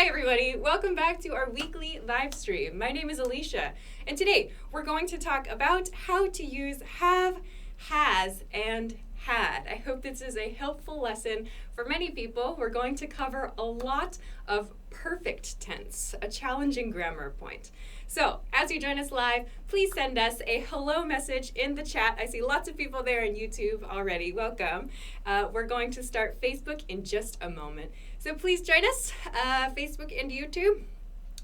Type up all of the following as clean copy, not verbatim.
Hi everybody, welcome back to our weekly live stream. My name is Alicia, and today we're going to talk about how to use have, has, and had. I hope this is a helpful lesson for many people. We're going to cover a lot of perfect tense, a challenging grammar point. So, as you join us live, please send us a hello message in the chat. I see lots of people there on YouTube already. Welcome. We're going to start Facebook in just a moment. So please join us, Facebook and YouTube.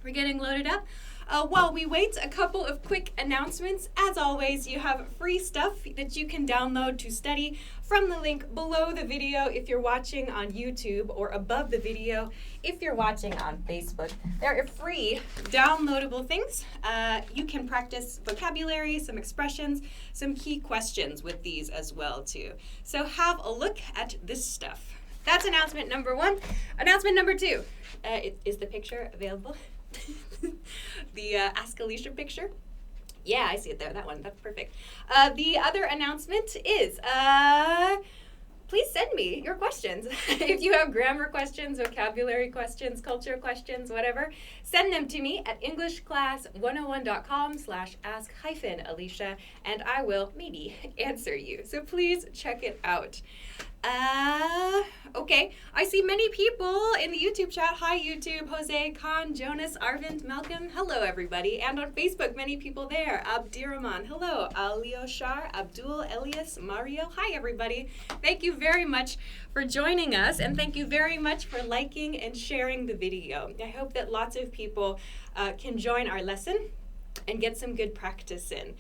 We're getting loaded up. While we wait, a couple of quick announcements. As always, you have free stuff that you can download to study from the link below the video if you're watching on YouTube, or above the video if you're watching on Facebook. There are free downloadable things. You can practice vocabulary, some expressions, some key questions with these as well too. So have a look at this stuff. That's announcement number one. Announcement number two, is the picture available? The Ask Alicia picture? Yeah, I see it there, that one, that's perfect. The other announcement is, please send me your questions. If you have grammar questions, vocabulary questions, culture questions, whatever, send them to me at englishclass101.com/ask-Alicia, and I will maybe answer you. So please check it out. Okay, I see many people in the YouTube chat. Hi YouTube, Jose, Khan, Jonas, Arvind, Malcolm. Hello everybody. And on Facebook, many people there. Abdirahman, hello. Alioshar, Abdul, Elias, Mario. Hi everybody. Thank you very much for joining us, and thank you very much for liking and sharing the video. I hope that lots of people can join our lesson and get some good practice in.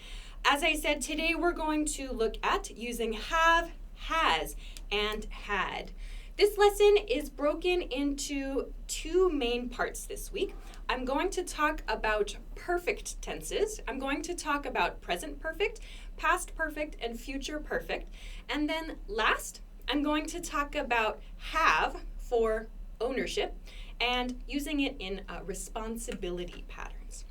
As I said, today we're going to look at using have, has, and had. This lesson is broken into two main parts this week. I'm going to talk about perfect tenses. I'm going to talk about present perfect, past perfect, and future perfect. And then last, I'm going to talk about have for ownership and using it in responsibility patterns.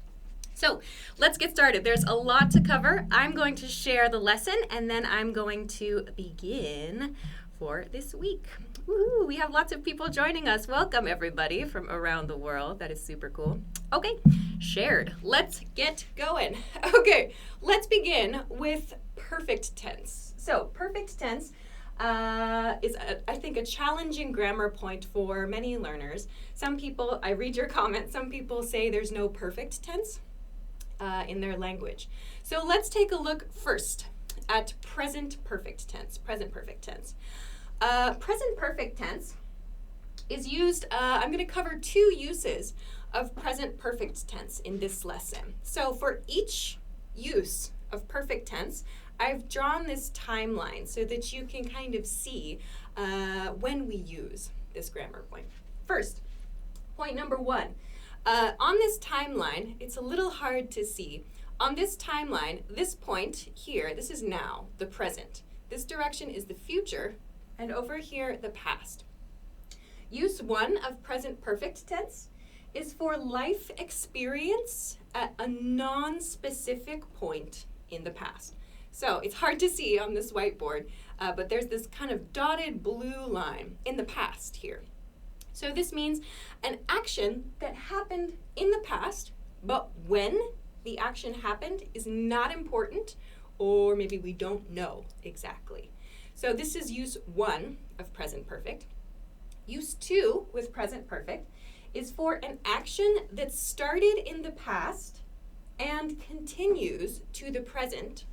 So let's get started. There's a lot to cover. I'm going to share the lesson, and then I'm going to begin for this week. Woohoo, we have lots of people joining us. Welcome everybody from around the world. That is super cool. Okay, shared. Let's get going. Okay, let's begin with perfect tense. So perfect tense is, I think, a challenging grammar point for many learners. Some people, I read your comments, some people say there's no perfect tense in their language. So let's take a look first at present perfect tense. Present perfect tense. Present perfect tense is used, I'm going to cover two uses of present perfect tense in this lesson. So for each use of perfect tense, I've drawn this timeline so that you can kind of see when we use this grammar point. First, point number one. On this timeline, it's a little hard to see. On this timeline, this point here, this is now, the present. This direction is the future, and over here, the past. Use one of present perfect tense is for life experience at a non-specific point in the past. So it's hard to see on this whiteboard, but there's this kind of dotted blue line in the past here. So this means an action that happened in the past, but when the action happened is not important, or maybe we don't know exactly. So this is use one of present perfect. Use two with present perfect is for an action that started in the past and continues to the present,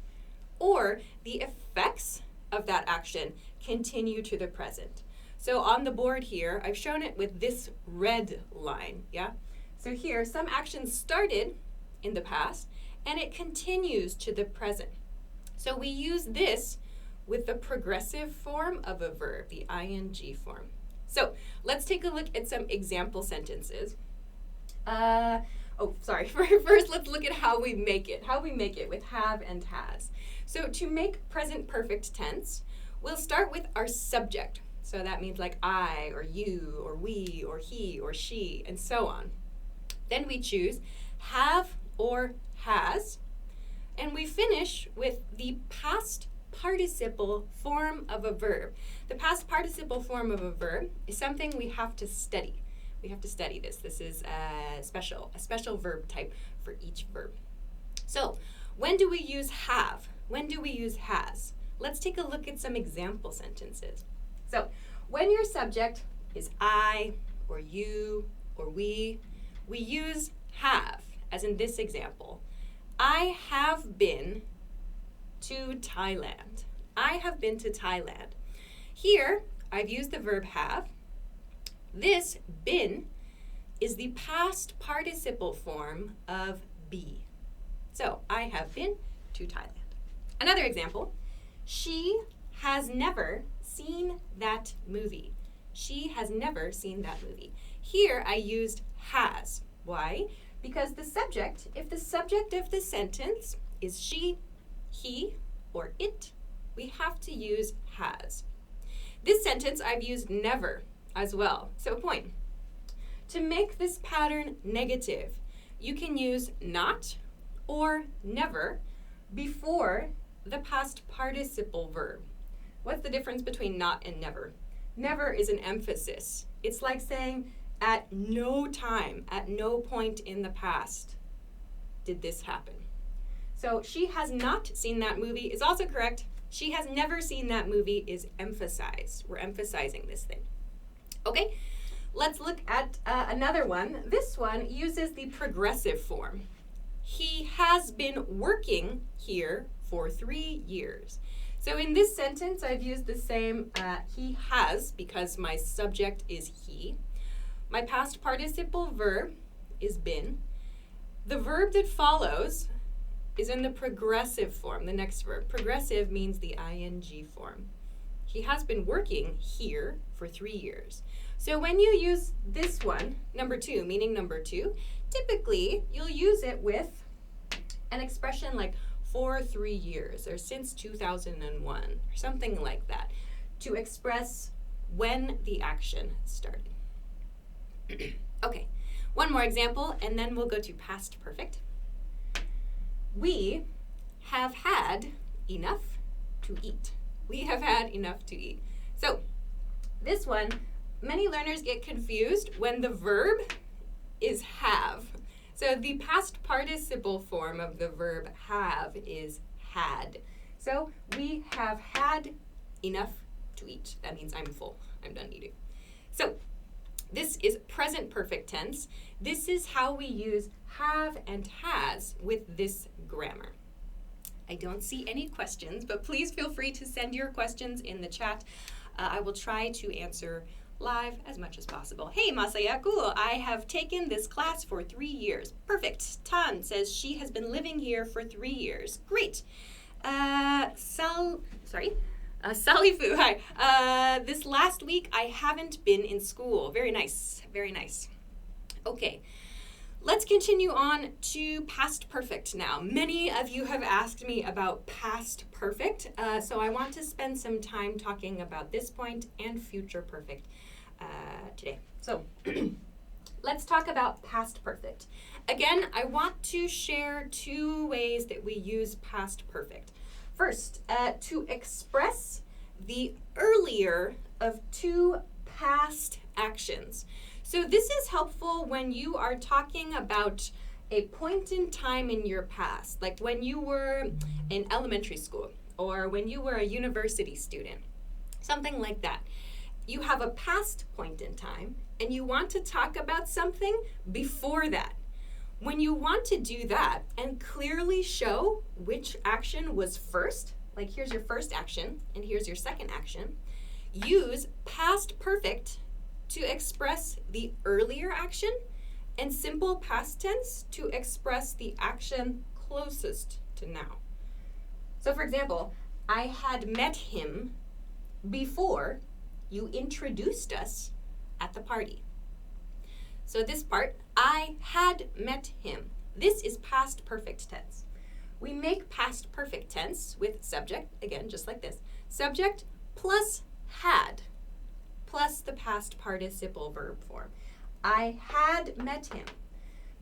or the effects of that action continue to the present. So on the board here, I've shown it with this red line, yeah? So here, some action started in the past, and it continues to the present. So we use this with the progressive form of a verb, the ing form. So let's take a look at some example sentences. First let's look at how we make it with have and has. So to make present perfect tense, we'll start with our subject. So that means like I, or you, or we, or he, or she, and so on. Then we choose have or has, and we finish with the past participle form of a verb. The past participle form of a verb is something we have to study. We have to study this. This is a special verb type for each verb. So, when do we use have? When do we use has? Let's take a look at some example sentences. So, when your subject is I, or you, or we use have, as in this example. I have been to Thailand. I have been to Thailand. Here, I've used the verb have. This been is the past participle form of be. So, I have been to Thailand. Another example, she has never seen that movie. She has never seen that movie. Here, I used has. Why? Because the subject, if the subject of the sentence is she, he, or it, we have to use has. This sentence, I've used never as well. So point. To make this pattern negative, you can use not or never before the past participle verb. What's the difference between not and never? Never is an emphasis. It's like saying at no time, at no point in the past did this happen. So she has not seen that movie is also correct. She has never seen that movie is emphasized. We're emphasizing this thing. Okay, let's look at another one. This one uses the progressive form. He has been working here for 3 years. So in this sentence, I've used the same he has because my subject is he. My past participle verb is been. The verb that follows is in the progressive form, the next verb. Progressive means the ing form. He has been working here for 3 years. So when you use this one, number 2, meaning number 2, typically you'll use it with an expression like for 3 years or since 2001 or something like that to express when the action started. Okay, one more example and then we'll go to past perfect. We have had enough to eat. We have had enough to eat. So this one, many learners get confused when the verb is have. So the past participle form of the verb have is had. So we have had enough to eat. That means I'm full. I'm done eating. So this is present perfect tense. This is how we use have and has with this grammar. I don't see any questions, but please feel free to send your questions in the chat. I will try to answer live as much as possible. Hey, Masaya, cool. I have taken this class for 3 years. Perfect. Tan says she has been living here for 3 years. Great. Salifu, hi. This last week I haven't been in school. Very nice. Very nice. Okay. Let's continue on to past perfect now. Many of you have asked me about past perfect, so I want to spend some time talking about this point and future perfect today. So let's talk about past perfect. Again, I want to share 2 ways that we use past perfect. First, to express the earlier of 2 past actions. So this is helpful when you are talking about a point in time in your past, like when you were in elementary school or when you were a university student, something like that. You have a past point in time and you want to talk about something before that. When you want to do that and clearly show which action was first, like here's your first action and here's your second action, use past perfect to express the earlier action and simple past tense to express the action closest to now. So for example, I had met him before you introduced us at the party. So this part, I had met him. This is past perfect tense. We make past perfect tense with subject, again, just like this. Subject plus had, plus the past participle verb form. I had met him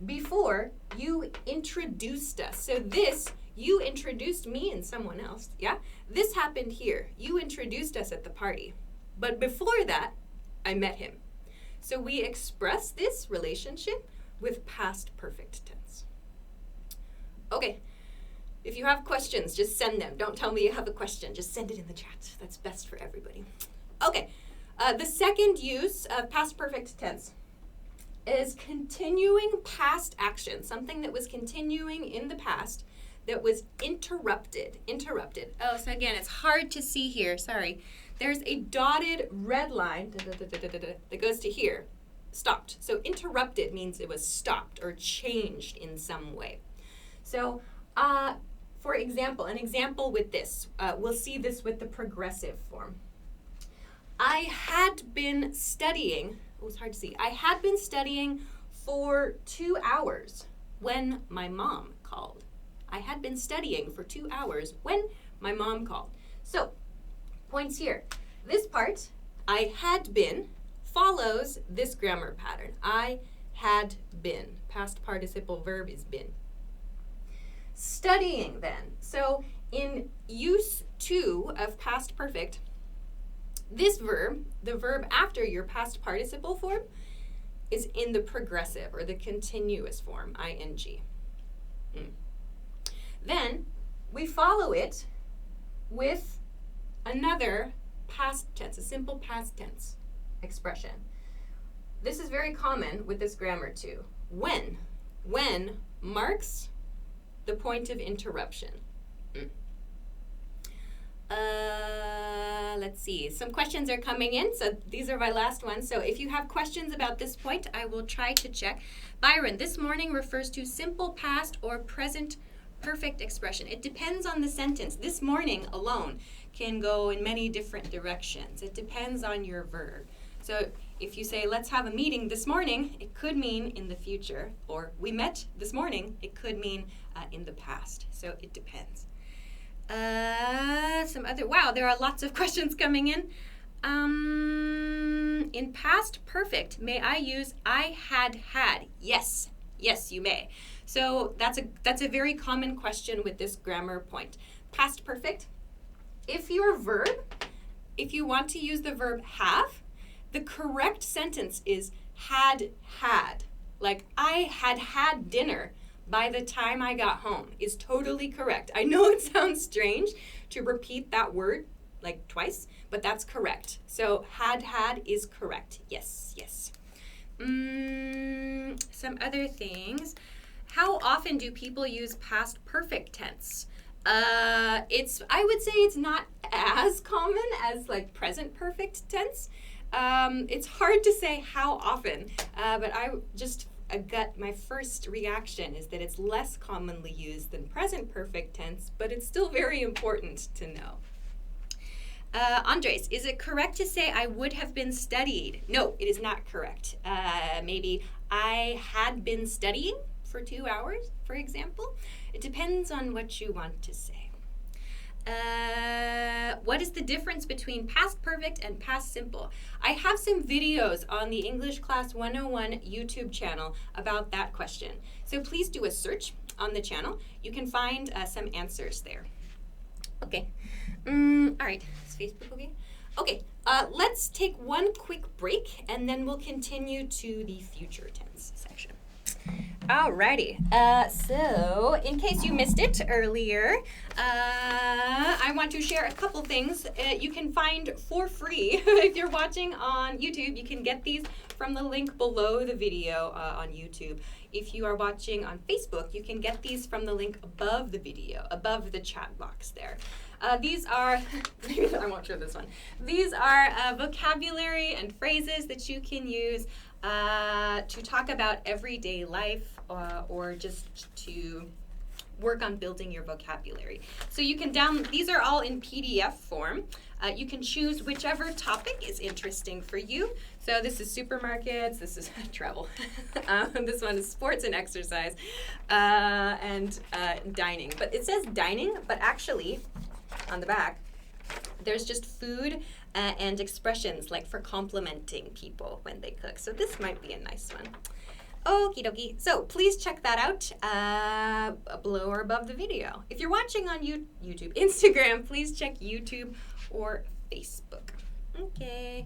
before you introduced us. So this, you introduced me and someone else, yeah? This happened here. You introduced us at the party. But before that, I met him. So we express this relationship with past perfect tense. Okay, if you have questions, just send them. Don't tell me you have a question. Just send it in the chat. That's best for everybody. Okay, the second use of past perfect tense is continuing past action, something that was continuing in the past that was interrupted. Oh, so again, it's hard to see here. Sorry. There's a dotted red line that goes to here. Stopped. So interrupted means it was stopped or changed in some way. So, for example, an example with this, we'll see this with the progressive form. I had been studying, it's hard to see. I had been studying for 2 hours when my mom called. I had been studying for 2 hours when my mom called. So, points here. This part, I had been, follows this grammar pattern. I had been. Past participle verb is been. Studying then. So in use 2 of past perfect, this verb, the verb after your past participle form, is in the progressive or the continuous form, ing. Then we follow it with another past tense, a simple past tense expression. This is very common with this grammar too. When marks the point of interruption. Let's see. Some questions are coming in, so these are my last ones. So if you have questions about this point, I will try to check. Byron, this morning refers to simple past or present perfect expression. It depends on the sentence. This morning alone can go in many different directions. It depends on your verb. So if you say, let's have a meeting this morning, it could mean in the future. Or we met this morning, it could mean in the past. So it depends. Wow, there are lots of questions coming in. In past perfect, may I use I had? Yes, you may. So that's a very common question with this grammar point. Past perfect, if you want to use the verb have, the correct sentence is had. Like I had dinner by the time I got home is totally correct. I know it sounds strange to repeat that word like twice, but that's correct. So had is correct. Yes. Some other things. How often do people use past perfect tense? I would say it's not as common as like present perfect tense. It's hard to say how often, but my first reaction is that it's less commonly used than present perfect tense, but it's still very important to know. Andres, is it correct to say I would have been studied? No, it is not correct. Maybe I had been studying for 2 hours, for example. It depends on what you want to say. What is the difference between past perfect and past simple? I have some videos on the English Class 101 YouTube channel about that question. So please do a search on the channel. You can find some answers there. Okay. All right. Is Facebook okay? Okay. Let's take one quick break and then we'll continue to the future tense section. Alrighty, so in case you missed it earlier, I want to share a couple things you can find for free. If you're watching on YouTube, you can get these from the link below the video on YouTube. If you are watching on Facebook, you can get these from the link above the video, above the chat box there. These are, I won't show this one. These are vocabulary and phrases that you can use to talk about everyday life or just to work on building your vocabulary. So you can these are all in PDF form. You can choose whichever topic is interesting for you. So this is supermarkets, this is travel. This one is sports and exercise, and dining. But it says dining, but actually on the back, there's just food and expressions like for complimenting people when they cook. So this might be a nice one. Okie dokie. So please check that out below or above the video. If you're watching on YouTube, Instagram, please check YouTube or Facebook. Okay.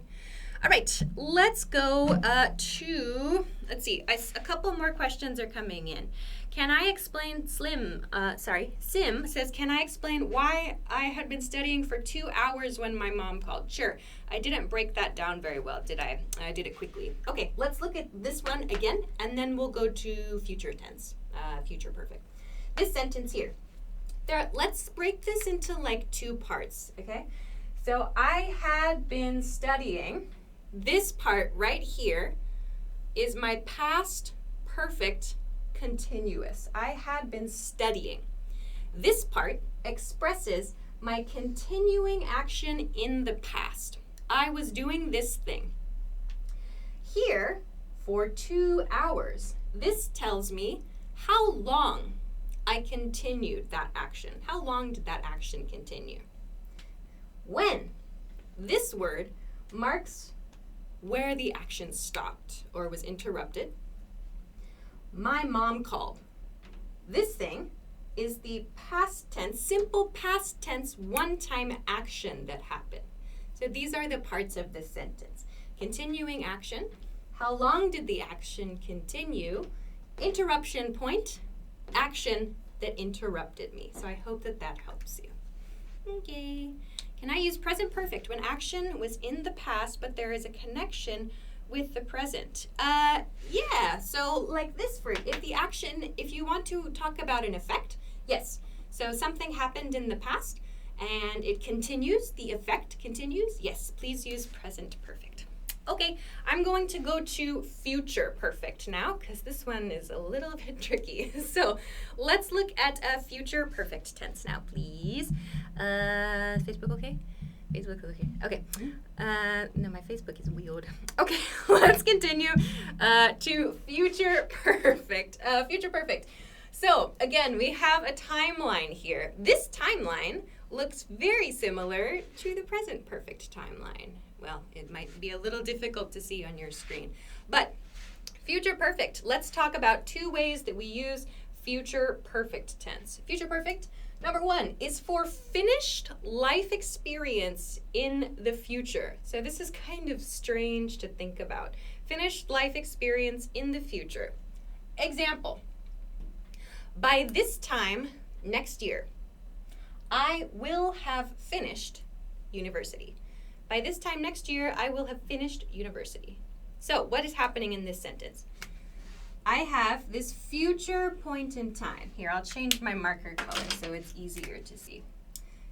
All right, let's go to, let's see, a couple more questions are coming in. Can I explain, Sim says, can I explain why I had been studying for 2 hours when my mom called? Sure, I didn't break that down very well, did I? I did it quickly. Okay, let's look at this one again, and then we'll go to future tense, future perfect. This sentence here. Let's break this into like 2 parts, okay? So I had been studying. This part right here is my past perfect continuous. I had been studying. This part expresses my continuing action in the past. I was doing this thing. Here, for 2 hours, this tells me how long I continued that action. How long did that action continue? When, this word marks where the action stopped or was interrupted. My mom called. This thing is the past tense, simple past tense, one-time action that happened. So these are the parts of this sentence. Continuing action. How long did the action continue? Interruption point. Action that interrupted me. So I hope that that helps you. Okay. Can I use present perfect when action was in the past, but there is a connection with the present? Yeah, so like this for if the action, if you want to talk about an effect, yes. So something happened in the past and it continues, the effect continues, yes, please use present perfect. Okay, I'm going to go to future perfect now because this one is a little bit tricky. So let's look at a future perfect tense now, please. Facebook okay? Facebook okay. Okay. No, my Facebook is weird. Okay, let's continue to future perfect. Future perfect. So again, we have a timeline here. This timeline looks very similar to the present perfect timeline. Well, it might be a little difficult to see on your screen. But future perfect, let's talk about 2 ways that we use future perfect tense. Future perfect, number 1, is for finished life experience in the future. So this is kind of strange to think about. Finished life experience in the future. Example, by this time next year, I will have finished university. By this time next year, I will have finished university. So what is happening in this sentence? I have this future point in time. Here, I'll change my marker color so it's easier to see.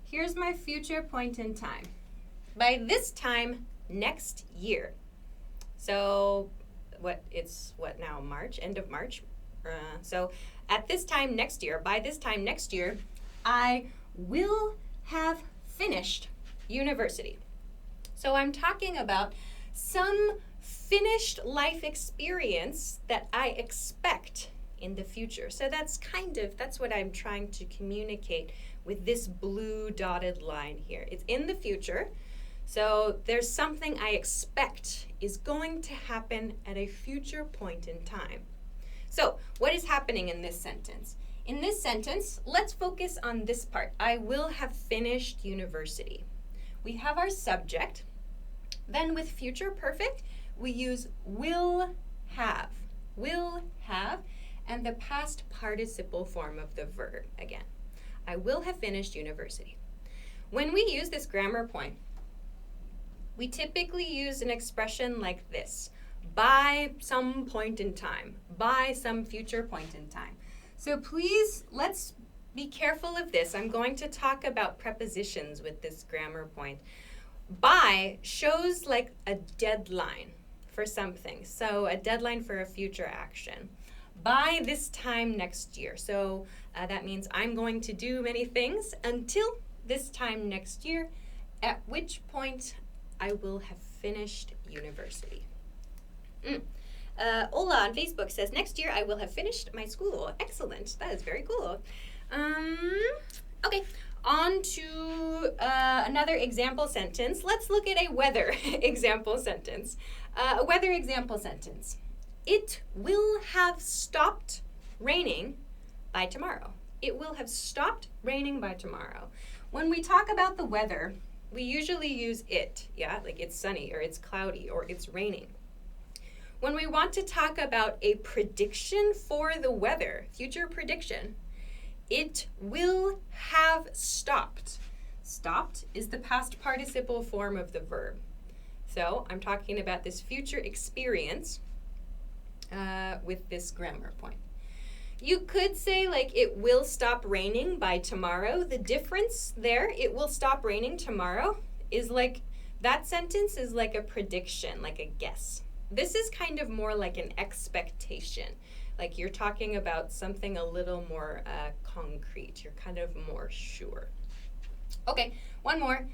Here's my future point in time. By this time next year. So it's now, March, end of March. So at this time next year, by this time next year, I will have finished university. So I'm talking about some finished life experience that I expect in the future. So that's what I'm trying to communicate with this blue dotted line here. It's in the future. So there's something I expect is going to happen at a future point in time. So what is happening in this sentence? In this sentence, let's focus on this part. I will have finished university. We have our subject. Then with future perfect, we use will have, and the past participle form of the verb again. I will have finished university. When we use this grammar point, we typically use an expression like this, by some point in time, by some future point in time. So please, let's be careful of this. I'm going to talk about prepositions with this grammar point. By shows like a deadline for something. So a deadline for a future action. By this time next year. So that means I'm going to do many things until this time next year, at which point I will have finished university. Ola on Facebook says, next year I will have finished my school. Excellent. That is very cool. Okay. On to another example sentence. Let's look at a weather example sentence. A weather example sentence. It will have stopped raining by tomorrow. It will have stopped raining by tomorrow. When we talk about the weather, we usually use it, yeah? Like it's sunny or it's cloudy or it's raining. When we want to talk about a prediction for the weather, future prediction, it will have stopped. Stopped is the past participle form of the verb. So I'm talking about this future experience with this grammar point. You could say like it will stop raining by tomorrow. The difference there, it will stop raining tomorrow, is like that sentence is like a prediction, like a guess. This is kind of more like an expectation. Like you're talking about something a little more concrete. You're kind of more sure. Okay, one more.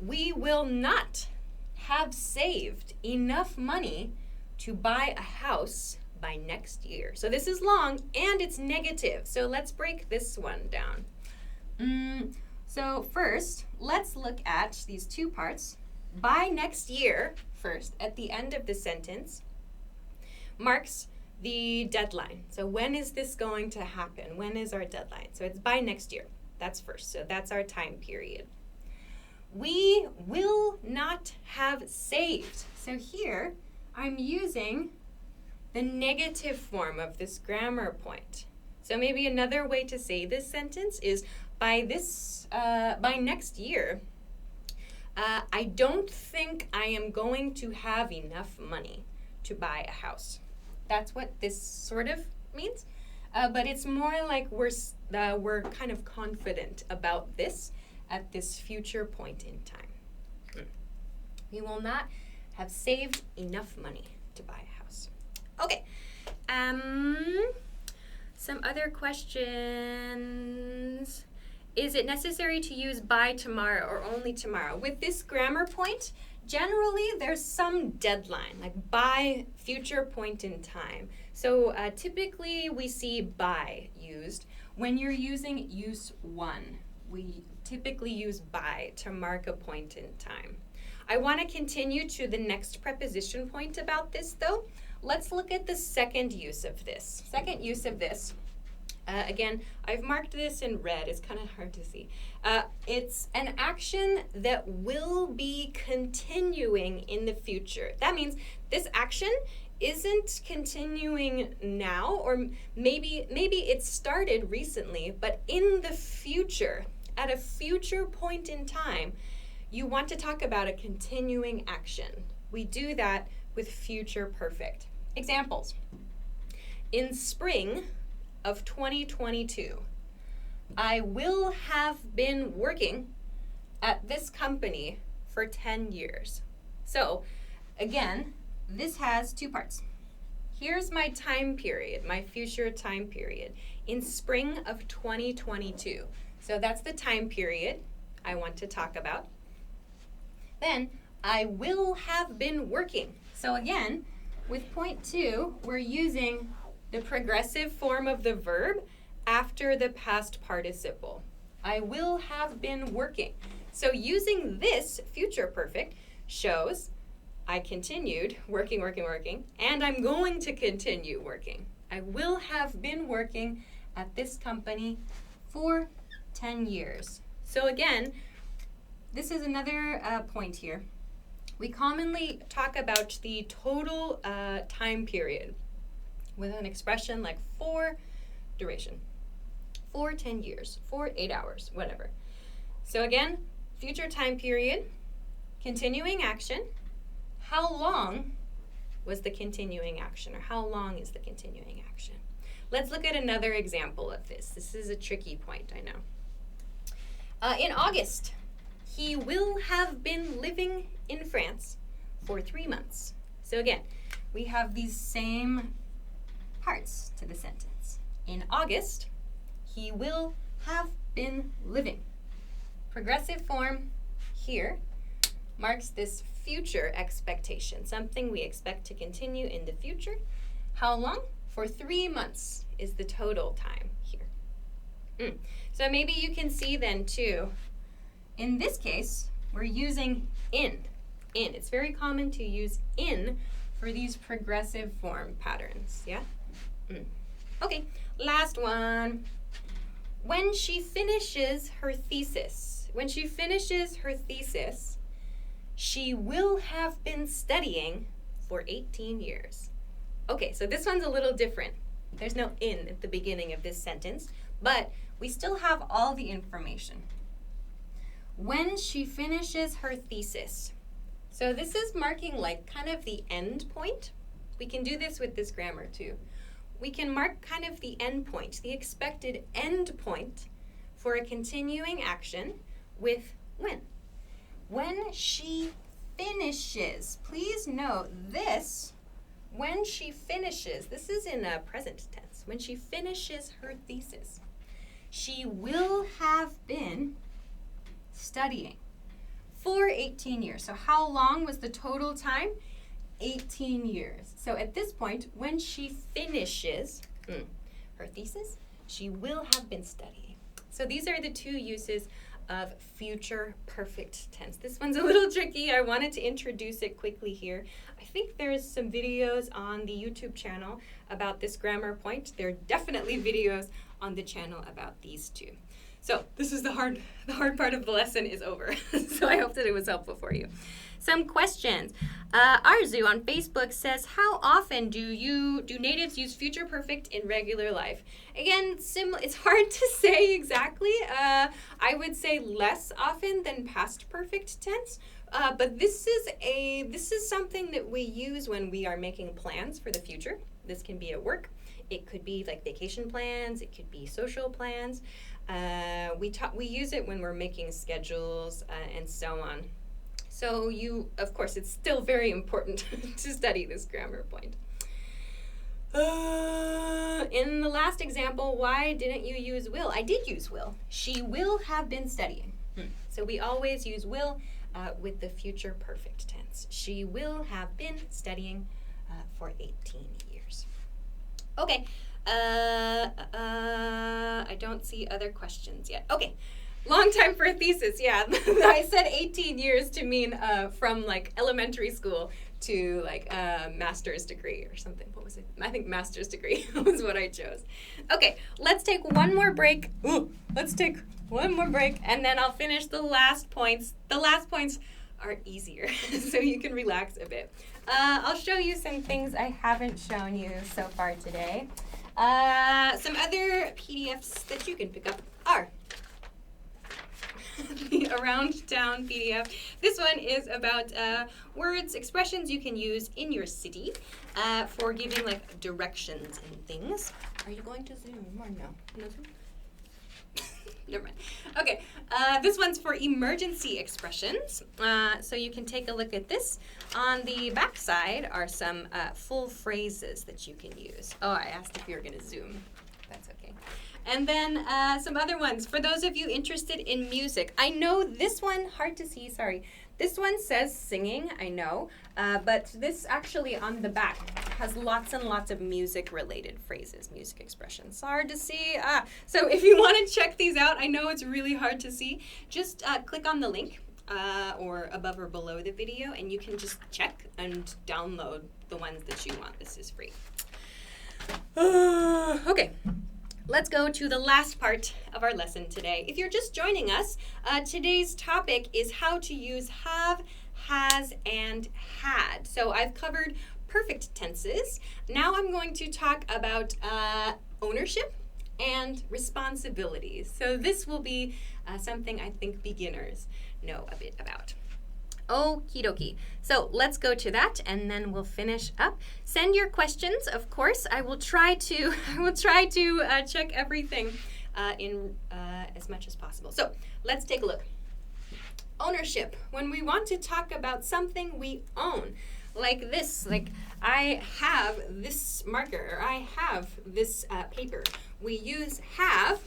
We will not have saved enough money to buy a house by next year. So this is long and it's negative. So let's break this one down. So first, let's look at these two parts. By next year, first, at the end of the sentence, marks the deadline. So when is this going to happen? When is our deadline? So it's by next year. That's first. So that's our time period. We will not have saved. So here, I'm using the negative form of this grammar point. So maybe another way to say this sentence is by next year, I don't think I am going to have enough money to buy a house. That's what this sort of means. But it's more like we're kind of confident about this at this future point in time. We will not have saved enough money to buy a house. Okay. Some other questions. Is it necessary to use by tomorrow or only tomorrow? With this grammar point, generally there's some deadline, like by future point in time. So typically we see by used. When you're using use one, we typically use by to mark a point in time. I want to continue to the next preposition point about this though. Let's look at the second use of this. Second use of this. Again, I've marked this in red. It's kind of hard to see. It's an action that will be continuing in the future. That means this action isn't continuing now, or maybe it started recently, but in the future, at a future point in time, you want to talk about a continuing action. We do that with future perfect. Examples. In spring of 2022, I will have been working at this company for 10 years. So, again, this has two parts. Here's my time period, my future time period, in spring of 2022. So that's the time period I want to talk about. Then, I will have been working. So again, with point two, we're using the progressive form of the verb after the past participle. I will have been working. So using this future perfect shows I continued working, and I'm going to continue working. I will have been working at this company for 10 years. So again, this is another point here. We commonly talk about the total time period with an expression like for duration, for 10 years, for 8 hours, whatever. So again, future time period, continuing action. How long was the continuing action, or how long is the continuing action? Let's look at another example of this. This is a tricky point, I know. In August, he will have been living in France for 3 months. So again, we have these same parts to the sentence. In August, he will have been living. Progressive form here marks this future expectation, something we expect to continue in the future. How long? For 3 months is the total time here. So maybe you can see then too, in this case, we're using in. It's very common to use in for these progressive form patterns, yeah? Okay, last one. When she finishes her thesis, when she finishes her thesis, she will have been studying for 18 years. Okay, so this one's a little different. There's no in at the beginning of this sentence, but we still have all the information. When she finishes her thesis. So this is marking like kind of the end point. We can do this with this grammar too. We can mark kind of the end point, the expected end point for a continuing action with when. When she finishes. Please note this, when she finishes, this is in a present tense. When she finishes her thesis, she will have been studying for 18 years. So how long was the total time? 18 years. So at this point, when she finishes her thesis, she will have been studying. So these are the two uses of future perfect tense. This one's a little tricky. I wanted to introduce it quickly here. I think there's some videos on the YouTube channel about this grammar point. There are definitely videos on the channel about these two. So this is the hard part of the lesson is over. So I hope that it was helpful for you. Some questions. Arzu on Facebook says, how often do natives use future perfect in regular life? Again, it's hard to say exactly. I would say less often than past perfect tense. But this is something that we use when we are making plans for the future. This can be at work. It could be like vacation plans. It could be social plans. We use it when we're making schedules and so on. So of course, it's still very important to study this grammar point. In the last example, why didn't you use will? I did use will. She will have been studying. So we always use will with the future perfect tense. She will have been studying for 18 years. Okay. I don't see other questions yet. Okay. Long time for a thesis, yeah. I said 18 years to mean from like elementary school to like a master's degree or something. What was it? I think master's degree was what I chose. Okay, let's take one more break. Let's take one more break and then I'll finish the last points. The last points are easier, so you can relax a bit. I'll show you some things I haven't shown you so far today. Some other PDFs that you can pick up are the Around Town PDF. This one is about words, expressions you can use in your city for giving like directions and things. Are you going to Zoom or no? No Zoom? Never mind. Okay, this one's for emergency expressions. So you can take a look at this. On the back side are some full phrases that you can use. Oh, I asked if you were going to Zoom. That's okay. And then some other ones. For those of you interested in music, I know this one, hard to see, sorry. This one says singing, I know, but this actually on the back has lots and lots of music-related phrases, music expressions. Hard to see. So if you want to check these out, I know it's really hard to see, just click on the link or above or below the video, and you can just check and download the ones that you want. This is free. Okay. Let's go to the last part of our lesson today. If you're just joining us, today's topic is how to use have, has, and had. So I've covered perfect tenses. Now I'm going to talk about ownership and responsibilities. So this will be something I think beginners know a bit about. Okie dokie. So let's go to that and then we'll finish up. Send your questions, of course. I will try to check everything in as much as possible. So let's take a look. Ownership. When we want to talk about something we own, like this, like I have this marker, or I have this paper. We use have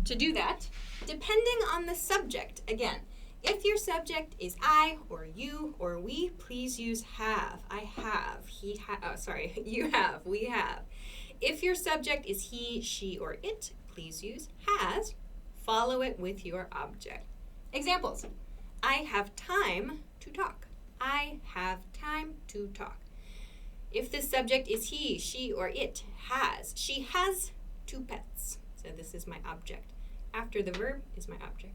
to do that, depending on the subject. Again, if your subject is I or you or we, please use have. I have, he you have, we have. If your subject is he, she, or it, please use has. Follow it with your object. Examples. I have time to talk. I have time to talk. If the subject is he, she, or it, has. She has 2 pets. So this is my object. After the verb is my object.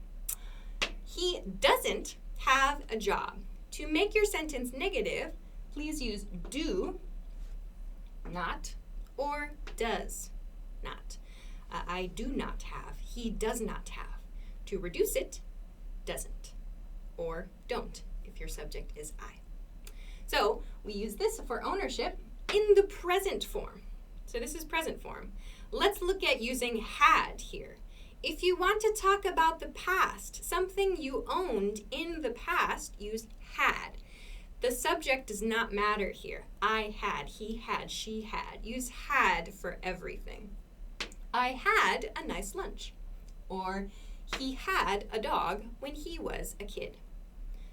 He doesn't have a job. To make your sentence negative, please use do not or does not. I do not have. He does not have. To reduce it, doesn't or don't if your subject is I. So we use this for ownership in the present form. So this is present form. Let's look at using had here. If you want to talk about the past, something you owned in the past, use had. The subject does not matter here. I had, he had, she had. Use had for everything. I had a nice lunch. Or he had a dog when he was a kid.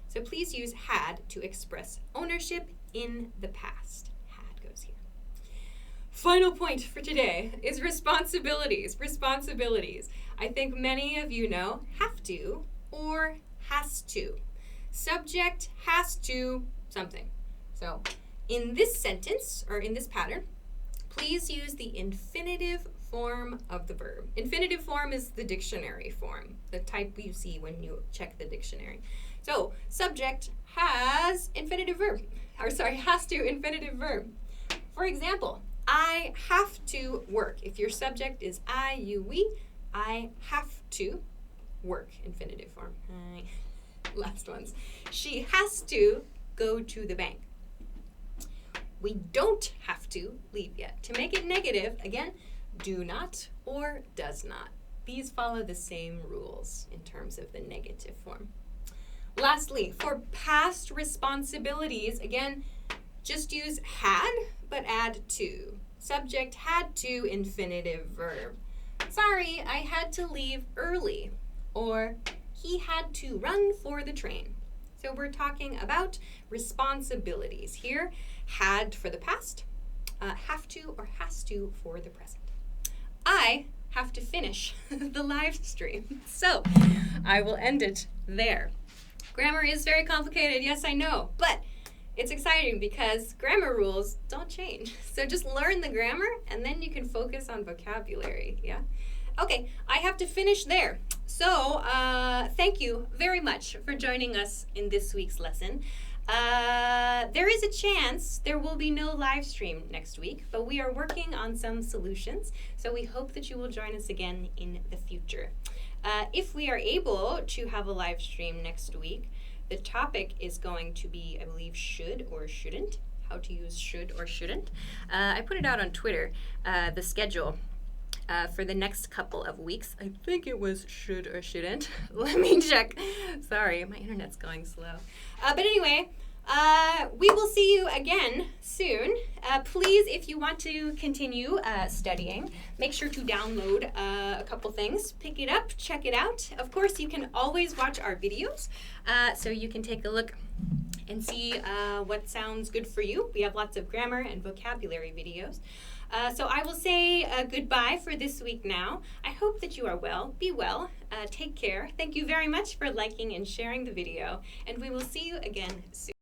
So please use had to express ownership in the past. Had goes here. Final point for today is responsibilities. Responsibilities. I think many of you know have to or has to. Subject has to something. So in this sentence, or in this pattern, please use the infinitive form of the verb. Infinitive form is the dictionary form, the type you see when you check the dictionary. So subject has infinitive verb, has to infinitive verb. For example, I have to work. If your subject is I, you, we, I have to work, infinitive form. Last ones. She has to go to the bank. We don't have to leave yet. To make it negative, again, do not or does not. These follow the same rules in terms of the negative form. Lastly, for past responsibilities, again, just use had, but add to. Subject had to, infinitive verb. Sorry, I had to leave early. Or he had to run for the train. So we're talking about responsibilities here. Had for the past, have to or has to for the present. I have to finish the live stream. So I will end it there. Grammar is very complicated, yes, I know, but it's exciting because grammar rules don't change. So just learn the grammar and then you can focus on vocabulary, yeah? Okay, I have to finish there. So thank you very much for joining us in this week's lesson. There is a chance there will be no live stream next week, but we are working on some solutions, so we hope that you will join us again in the future. If we are able to have a live stream next week, the topic is going to be, I believe, should or shouldn't, how to use should or shouldn't. I put it out on Twitter, the schedule. For the next couple of weeks. I think it was should or shouldn't. Let me check. Sorry, my internet's going slow. But anyway, we will see you again soon. Please, if you want to continue studying, make sure to download a couple things. Pick it up, check it out. Of course, you can always watch our videos, so you can take a look and see what sounds good for you. We have lots of grammar and vocabulary videos. So I will say goodbye for this week now. I hope that you are well. Be well. Take care. Thank you very much for liking and sharing the video, and we will see you again soon.